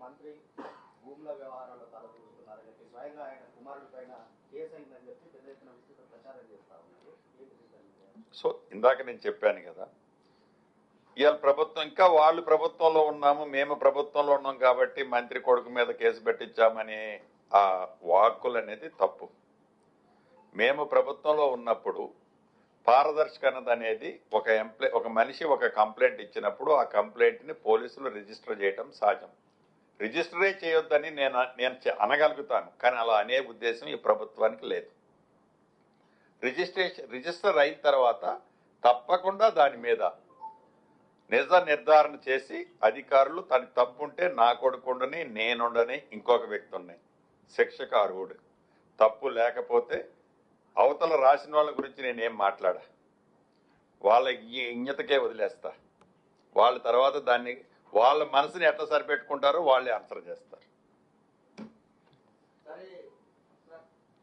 మంత్రి భూముల వ్యవహారాల్లో తలదూరుస్తున్నారని చెప్పి స్వయంగా ఆయన కుమారుడి పైన కేసు అయిందని చెప్పి పెద్ద ఎత్తున విస్తృత ప్రచారం చేస్తా ఉన్నారు. సో ఇందాక నేను చెప్పాను కదా, ఇవాళ ప్రభుత్వం ఇంకా వాళ్ళు ప్రభుత్వంలో ఉన్నాము, మేము ప్రభుత్వంలో ఉన్నాం కాబట్టి మంత్రి కొడుకు మీద కేసు పెట్టించామని ఆ వాక్కులు అనేది తప్పు. మేము ప్రభుత్వంలో ఉన్నప్పుడు పారదర్శకత అనేది ఒక మనిషి ఒక కంప్లైంట్ ఇచ్చినప్పుడు ఆ కంప్లైంట్ని పోలీసులు రిజిస్టర్ చేయడం సహజం. రిజిస్టరే చేయొద్దని నేను అనగలుగుతాను, కానీ అలా అనే ఉద్దేశం ఈ ప్రభుత్వానికి లేదు. రిజిస్టర్ అయిన తర్వాత తప్పకుండా దాని మీద నిజ నిర్ధారణ చేసి అధికారులు తన తప్పుంటే నా కొడుకుండని నేనుండని ఇంకొక వ్యక్తి ఉన్నాయి శిక్షకు అర్హుడు. తప్పు లేకపోతే అవతల రాసిన వాళ్ళ గురించి నేనేం మాట్లాడా, వాళ్ళ ఇజ్ఞతకే వదిలేస్తా. వాళ్ళ తర్వాత దాన్ని వాళ్ళ మనసుని ఎట్లా సరిపెట్టుకుంటారో వాళ్ళే ఆన్సర్ చేస్తారు.